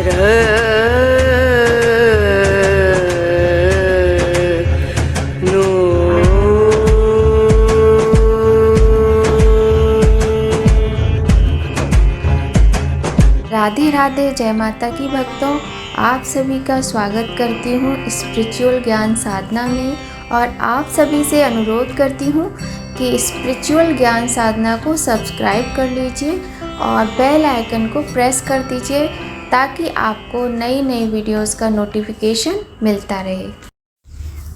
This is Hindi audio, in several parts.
राधे राधे, जय माता की भक्तों। आप सभी का स्वागत करती हूँ स्पिरिचुअल ज्ञान साधना में, और आप सभी से अनुरोध करती हूँ कि स्पिरिचुअल ज्ञान साधना को सब्सक्राइब कर लीजिए और बेल आइकन को प्रेस कर दीजिए ताकि आपको नई नई वीडियोस का नोटिफिकेशन मिलता रहे।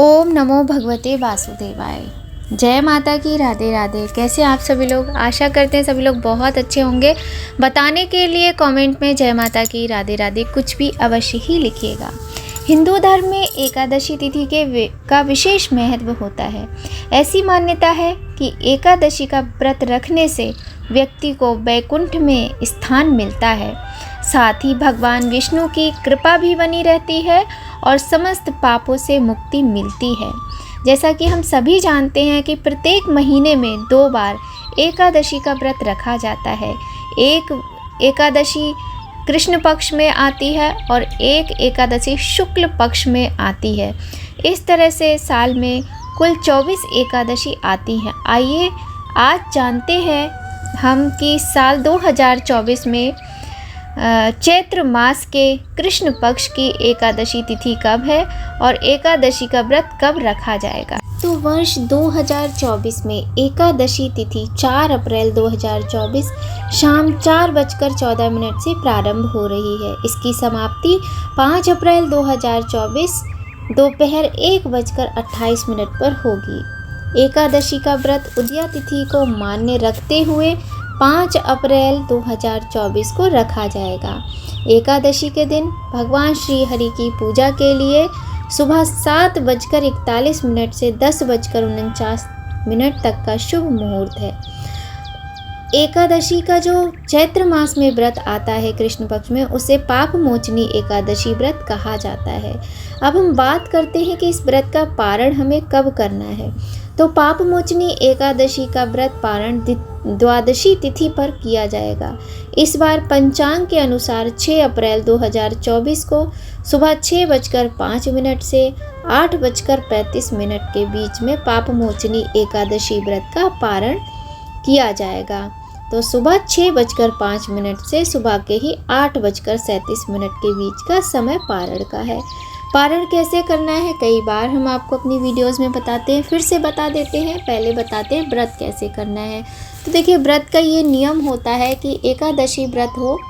ओम नमो भगवते वासुदेवाय। जय माता की, राधे राधे। कैसे आप सभी लोग? आशा करते हैं सभी लोग बहुत अच्छे होंगे। बताने के लिए कमेंट में जय माता की, राधे राधे कुछ भी अवश्य ही लिखिएगा। हिंदू धर्म में एकादशी तिथि का विशेष महत्व होता है। ऐसी मान्यता है कि एकादशी का व्रत रखने से व्यक्ति को वैकुंठ में स्थान मिलता है। साथ ही भगवान विष्णु की कृपा भी बनी रहती है और समस्त पापों से मुक्ति मिलती है। जैसा कि हम सभी जानते हैं कि प्रत्येक महीने में 2 बार एकादशी का व्रत रखा जाता है। एक एकादशी कृष्ण पक्ष में आती है और एक एकादशी शुक्ल पक्ष में आती है। इस तरह से साल में कुल 24 एकादशी आती हैं। आइए आज जानते हैं हम कि साल 2024 में चैत्र मास के कृष्ण पक्ष की एकादशी तिथि कब है और एकादशी का व्रत कब रखा जाएगा। तो वर्ष 2024 में एकादशी तिथि 4 अप्रैल 2024 शाम 4:14 से प्रारंभ हो रही है। इसकी समाप्ति 5 अप्रैल 2024 दोपहर 1:28 पर होगी। एकादशी का व्रत उदया तिथि को मान्य रखते हुए 5 अप्रैल 2024 को रखा जाएगा। एकादशी के दिन भगवान श्री हरि की पूजा के लिए सुबह 7:41 से 10:49 तक का शुभ मुहूर्त है। एकादशी का जो चैत्र मास में व्रत आता है कृष्ण पक्ष में, उसे पाप मोचनी एकादशी व्रत कहा जाता है। अब हम बात करते हैं कि इस व्रत का पारण हमें कब करना है। तो पाप मोचनी एकादशी का व्रत पारण द्वादशी तिथि पर किया जाएगा। इस बार पंचांग के अनुसार 6 अप्रैल 2024 को सुबह 6:05 से 8:35 के बीच में पाप मोचनी एकादशी व्रत का पारण किया जाएगा। तो सुबह 6:05 से सुबह के ही 8:37 के बीच का समय पारण का है। पारण कैसे करना है कई बार हम आपको अपनी वीडियोस में बताते हैं, फिर से बता देते हैं। पहले बताते हैं व्रत कैसे करना है। तो देखिए, व्रत का ये नियम होता है कि एकादशी व्रत हो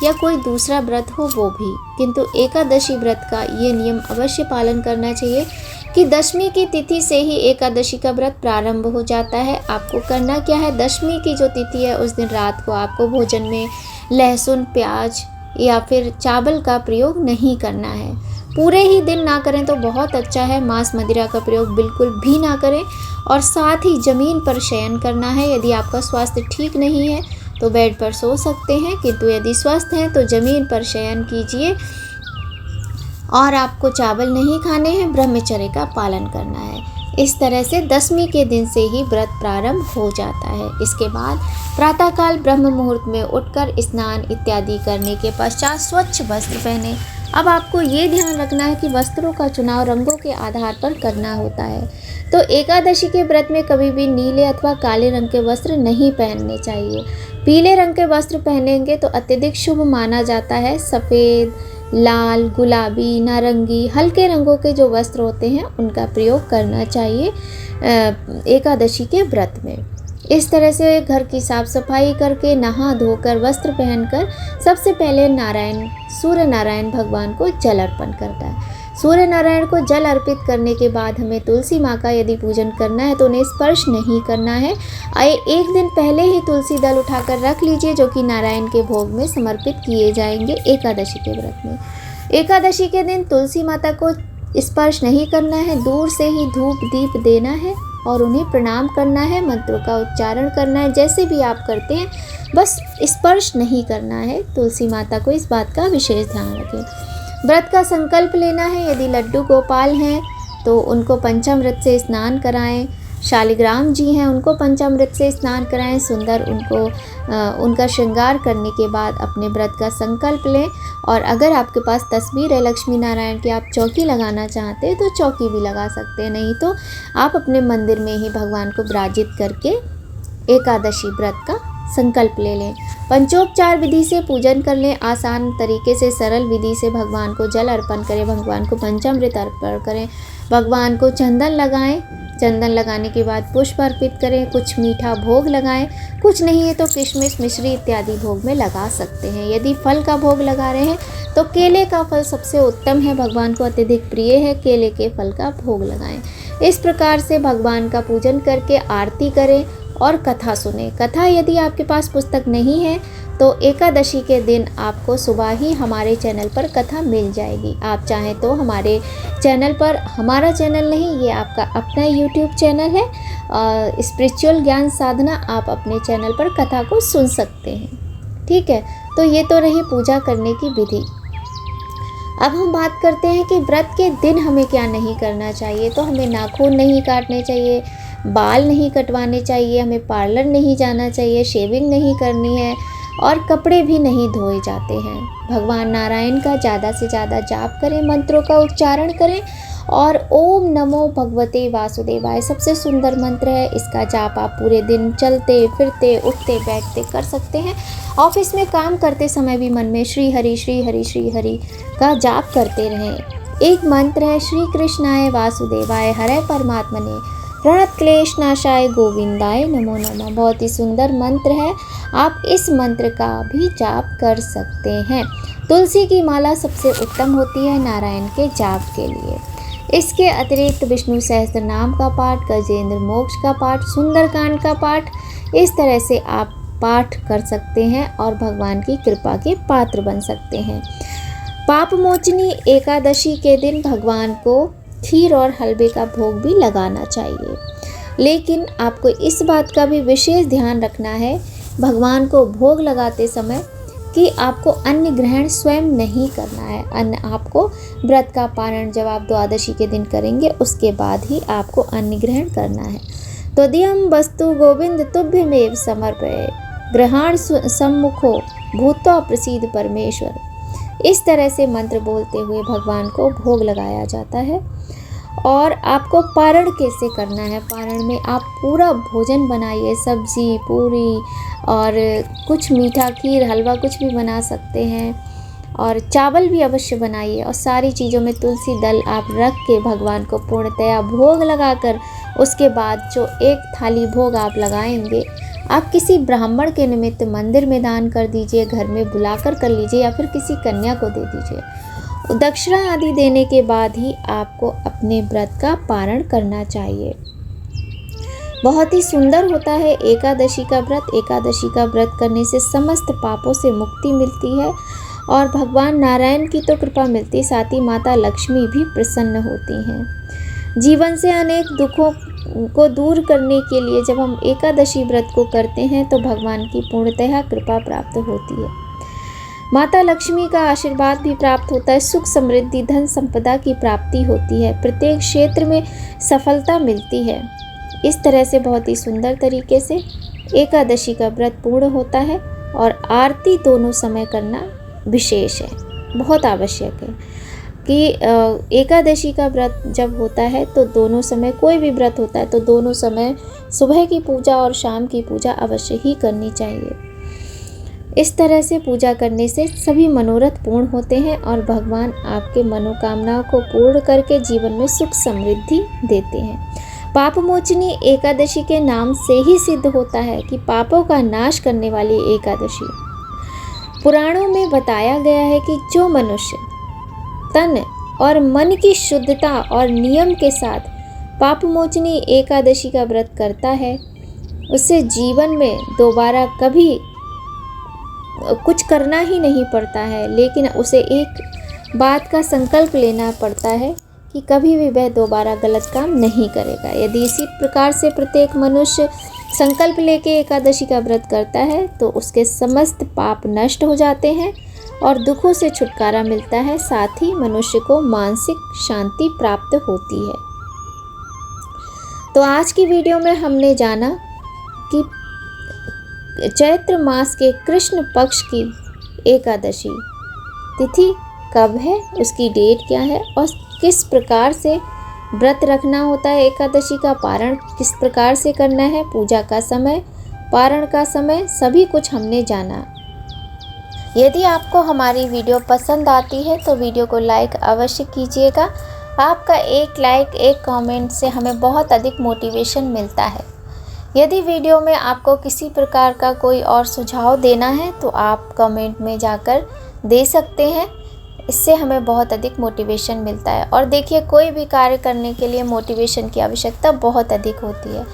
या कोई दूसरा व्रत हो वो भी, किंतु एकादशी व्रत का ये नियम अवश्य पालन करना चाहिए कि दशमी की तिथि से ही एकादशी का व्रत प्रारंभ हो जाता है। आपको करना क्या है, दशमी की जो तिथि है उस दिन रात को आपको भोजन में लहसुन, प्याज या फिर चावल का प्रयोग नहीं करना है। पूरे ही दिन ना करें तो बहुत अच्छा है। मांस मदिरा का प्रयोग बिल्कुल भी ना करें और साथ ही ज़मीन पर शयन करना है। यदि आपका स्वास्थ्य ठीक नहीं है तो बेड पर सो सकते हैं, किंतु यदि स्वस्थ हैं तो ज़मीन पर शयन कीजिए। और आपको चावल नहीं खाने हैं, ब्रह्मचर्य का पालन करना है। इस तरह से दशमी के दिन से ही व्रत प्रारंभ हो जाता है। इसके बाद प्रातःकाल ब्रह्म मुहूर्त में उठकर स्नान इत्यादि करने के पश्चात स्वच्छ वस्त्र पहने। अब आपको ये ध्यान रखना है कि वस्त्रों का चुनाव रंगों के आधार पर करना होता है। तो एकादशी के व्रत में कभी भी नीले अथवा काले रंग के वस्त्र नहीं पहनने चाहिए। पीले रंग के वस्त्र पहनेंगे तो अत्यधिक शुभ माना जाता है। सफ़ेद, लाल, गुलाबी, नारंगी, हल्के रंगों के जो वस्त्र होते हैं उनका प्रयोग करना चाहिए एकादशी के व्रत में। इस तरह से घर की साफ सफाई करके नहा धोकर वस्त्र पहनकर सबसे पहले सूर्य नारायण भगवान को जल अर्पण करता है। सूर्य नारायण को जल अर्पित करने के बाद हमें तुलसी माँ का यदि पूजन करना है तो उन्हें स्पर्श नहीं करना है। एक दिन पहले ही तुलसी दल उठाकर रख लीजिए जो कि नारायण के भोग में समर्पित किए जाएंगे एकादशी के व्रत में। एकादशी के दिन तुलसी माता को स्पर्श नहीं करना है, दूर से ही धूप दीप देना है और उन्हें प्रणाम करना है, मंत्रों का उच्चारण करना है। जैसे भी आप करते हैं बस स्पर्श नहीं करना है तुलसी माता को, इस बात का विशेष ध्यान रखें। व्रत का संकल्प लेना है। यदि लड्डू गोपाल हैं तो उनको पंचामृत से स्नान कराएं। शालिग्राम जी हैं उनको पंचामृत से स्नान कराएं, सुंदर उनका श्रृंगार करने के बाद अपने व्रत का संकल्प लें। और अगर आपके पास तस्वीर है लक्ष्मी नारायण की, आप चौकी लगाना चाहते हैं तो चौकी भी लगा सकते हैं, नहीं तो आप अपने मंदिर में ही भगवान को विराजित करके एकादशी व्रत का संकल्प ले लें। पंचोपचार विधि से पूजन कर लें, आसान तरीके से सरल विधि से भगवान को जल अर्पण करें, भगवान को पंचामृत अर्पण करें, भगवान को चंदन लगाएं, चंदन लगाने के बाद पुष्प अर्पित करें, कुछ मीठा भोग लगाएं, कुछ नहीं है तो किशमिश मिश्री इत्यादि भोग में लगा सकते हैं। यदि फल का भोग लगा रहे हैं तो केले का फल सबसे उत्तम है, भगवान को अत्यधिक प्रिय है, केले के फल का भोग लगाएं। इस प्रकार से भगवान का पूजन करके आरती करें और कथा सुने। कथा यदि आपके पास पुस्तक नहीं है तो एकादशी के दिन आपको सुबह ही हमारे चैनल पर कथा मिल जाएगी। आप चाहें तो हमारे चैनल पर, हमारा चैनल नहीं, ये आपका अपना यूट्यूब चैनल है स्पिरिचुअल ज्ञान साधना, आप अपने चैनल पर कथा को सुन सकते हैं। ठीक है, तो ये तो रही पूजा करने की विधि। अब हम बात करते हैं कि व्रत के दिन हमें क्या नहीं करना चाहिए। तो हमें नाखून नहीं काटने चाहिए, बाल नहीं कटवाने चाहिए, हमें पार्लर नहीं जाना चाहिए, शेविंग नहीं करनी है और कपड़े भी नहीं धोए जाते हैं। भगवान नारायण का ज़्यादा से ज़्यादा जाप करें, मंत्रों का उच्चारण करें और ओम नमो भगवते वासुदेवाय सबसे सुंदर मंत्र है। इसका जाप आप पूरे दिन चलते फिरते उठते बैठते कर सकते हैं। ऑफिस में काम करते समय भी मन में श्री हरि श्री हरि श्री हरि का जाप करते रहें। एक मंत्र है श्री कृष्णाय वासुदेवाय हरे परमात्मने प्रणत क्लेश नाशाय गोविंदाय नमो नमः। बहुत ही सुंदर मंत्र है, आप इस मंत्र का भी जाप कर सकते हैं। तुलसी की माला सबसे उत्तम होती है नारायण के जाप के लिए। इसके अतिरिक्त विष्णु सहस्त्र नाम का पाठ, गजेंद्र मोक्ष का पाठ, सुंदरकांड का पाठ, इस तरह से आप पाठ कर सकते हैं और भगवान की कृपा के पात्र बन सकते हैं। पाप मोचनी एकादशी के दिन भगवान को खीर और हलवे का भोग भी लगाना चाहिए, लेकिन आपको इस बात का भी विशेष ध्यान रखना है भगवान को भोग लगाते समय कि आपको अन्न ग्रहण स्वयं नहीं करना है। अन्न आपको व्रत का पारण जब आप द्वादशी के दिन करेंगे उसके बाद ही आपको अन्न ग्रहण करना है। त्वदीयं वस्तु गोविंद तुभ्यमेव समर्पये ग्रहण सम्मुखो भूत्वा प्रसीद परमेश्वर। इस तरह से मंत्र बोलते हुए भगवान को भोग लगाया जाता है। और आपको पारण कैसे करना है, पारण में आप पूरा भोजन बनाइए, सब्जी पूरी और कुछ मीठा खीर हलवा कुछ भी बना सकते हैं और चावल भी अवश्य बनाइए और सारी चीज़ों में तुलसी दल आप रख के भगवान को पूर्णतया भोग लगाकर उसके बाद जो एक थाली भोग आप लगाएंगे आप किसी ब्राह्मण के निमित्त मंदिर में दान कर दीजिए, घर में बुलाकर कर लीजिए या फिर किसी कन्या को दे दीजिए। दक्षिणा आदि देने के बाद ही आपको अपने व्रत का पारण करना चाहिए। बहुत ही सुंदर होता है एकादशी का व्रत। एकादशी का व्रत करने से समस्त पापों से मुक्ति मिलती है और भगवान नारायण की तो कृपा मिलती, साथ ही माता लक्ष्मी भी प्रसन्न होती हैं। जीवन से अनेक दुखों को दूर करने के लिए जब हम एकादशी व्रत को करते हैं तो भगवान की पूर्णतः कृपा प्राप्त होती है। माता लक्ष्मी का आशीर्वाद भी प्राप्त होता है, सुख समृद्धि धन संपदा की प्राप्ति होती है, प्रत्येक क्षेत्र में सफलता मिलती है। इस तरह से बहुत ही सुंदर तरीके से एकादशी का व्रत पूर्ण होता है और आरती दोनों समय करना विशेष है, बहुत आवश्यक है कि एकादशी का व्रत जब होता है तो दोनों समय, कोई भी व्रत होता है तो दोनों समय सुबह की पूजा और शाम की पूजा अवश्य ही करनी चाहिए। इस तरह से पूजा करने से सभी मनोरथ पूर्ण होते हैं और भगवान आपके मनोकामनाओं को पूर्ण करके जीवन में सुख समृद्धि देते हैं। पाप मोचनी एकादशी के नाम से ही सिद्ध होता है कि पापों का नाश करने वाली एकादशी। पुराणों में बताया गया है कि जो मनुष्य तन और मन की शुद्धता और नियम के साथ पाप मोचनी एकादशी का व्रत करता है उससे जीवन में दोबारा कभी कुछ करना ही नहीं पड़ता है, लेकिन उसे एक बात का संकल्प लेना पड़ता है कि कभी भी वह दोबारा गलत काम नहीं करेगा। यदि इसी प्रकार से प्रत्येक मनुष्य संकल्प लेके एकादशी का व्रत करता है तो उसके समस्त पाप नष्ट हो जाते हैं और दुखों से छुटकारा मिलता है, साथ ही मनुष्य को मानसिक शांति प्राप्त होती है। तो आज की वीडियो में हमने जाना कि चैत्र मास के कृष्ण पक्ष की एकादशी तिथि कब है, उसकी डेट क्या है और किस प्रकार से व्रत रखना होता है, एकादशी का पारण किस प्रकार से करना है, पूजा का समय, पारण का समय, सभी कुछ हमने जाना। यदि आपको हमारी वीडियो पसंद आती है तो वीडियो को लाइक अवश्य कीजिएगा। आपका एक लाइक, एक कमेंट से हमें बहुत अधिक मोटिवेशन मिलता है। यदि वीडियो में आपको किसी प्रकार का कोई और सुझाव देना है तो आप कमेंट में जाकर दे सकते हैं, इससे हमें बहुत अधिक मोटिवेशन मिलता है। और देखिए, कोई भी कार्य करने के लिए मोटिवेशन की आवश्यकता बहुत अधिक होती है।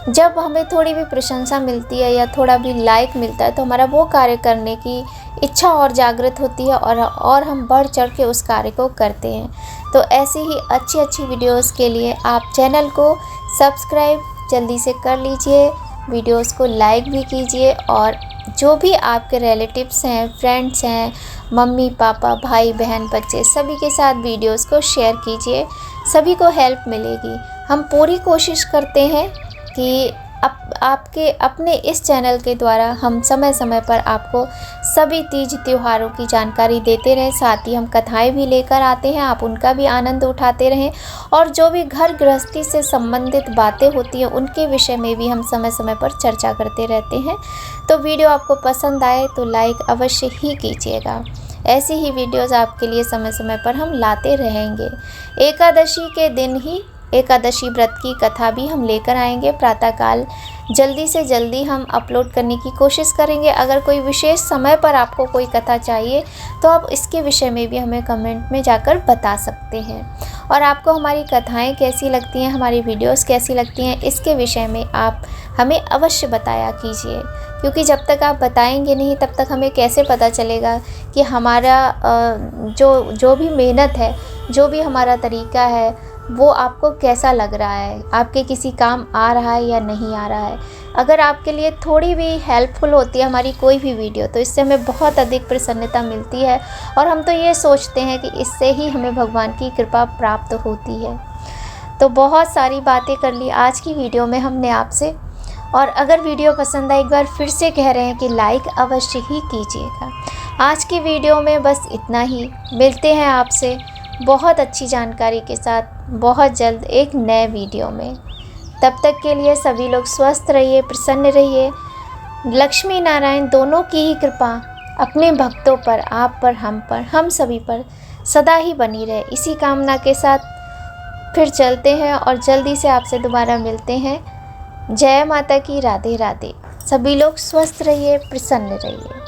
जब हमें थोड़ी भी प्रशंसा मिलती है या थोड़ा भी लाइक मिलता है तो हमारा वो कार्य करने की इच्छा और जागृत होती है और हम बढ़ चढ़ के उस कार्य को करते हैं। तो ऐसी ही अच्छी अच्छी वीडियोस के लिए आप चैनल को सब्सक्राइब जल्दी से कर लीजिए, वीडियोस को लाइक भी कीजिए और जो भी आपके रिलेटिव्स हैं, फ्रेंड्स हैं, मम्मी पापा, भाई बहन, बच्चे, सभी के साथ वीडियोस को शेयर कीजिए, सभी को हेल्प मिलेगी। हम पूरी कोशिश करते हैं कि आपके अपने इस चैनल के द्वारा हम समय समय पर आपको सभी तीज त्योहारों की जानकारी देते रहें। साथ ही हम कथाएं भी लेकर आते हैं, आप उनका भी आनंद उठाते रहें और जो भी घर गृहस्थी से संबंधित बातें होती हैं उनके विषय में भी हम समय समय पर चर्चा करते रहते हैं। तो वीडियो आपको पसंद आए तो लाइक अवश्य ही कीजिएगा। ऐसी ही वीडियोज़ आपके लिए समय समय पर हम लाते रहेंगे। एकादशी के दिन ही एकादशी व्रत की कथा भी हम लेकर आएंगे प्रातःकाल। जल्दी से जल्दी हम अपलोड करने की कोशिश करेंगे। अगर कोई विशेष समय पर आपको कोई कथा चाहिए तो आप इसके विषय में भी हमें कमेंट में जाकर बता सकते हैं। और आपको हमारी कथाएं कैसी लगती हैं, हमारी वीडियोस कैसी लगती हैं, इसके विषय में आप हमें अवश्य बताया कीजिए, क्योंकि जब तक आप बताएंगे नहीं तब तक हमें कैसे पता चलेगा कि हमारा जो भी मेहनत है, जो भी हमारा तरीका है वो आपको कैसा लग रहा है, आपके किसी काम आ रहा है या नहीं आ रहा है। अगर आपके लिए थोड़ी भी हेल्पफुल होती है हमारी कोई भी वीडियो तो इससे हमें बहुत अधिक प्रसन्नता मिलती है और हम तो ये सोचते हैं कि इससे ही हमें भगवान की कृपा प्राप्त होती है। तो बहुत सारी बातें कर ली आज की वीडियो में हमने आपसे, और अगर वीडियो पसंद आए एक बार फिर से कह रहे हैं कि लाइक अवश्य ही कीजिएगा। आज की वीडियो में बस इतना ही। मिलते हैं आपसे बहुत अच्छी जानकारी के साथ बहुत जल्द एक नए वीडियो में। तब तक के लिए सभी लोग स्वस्थ रहिए, प्रसन्न रहिए। लक्ष्मी नारायण दोनों की ही कृपा अपने भक्तों पर, आप पर, हम सभी पर सदा ही बनी रहे। इसी कामना के साथ फिर चलते हैं और जल्दी से आपसे दोबारा मिलते हैं। जय माता की, राधे राधे। सभी लोग स्वस्थ रहिए, प्रसन्न रहिए।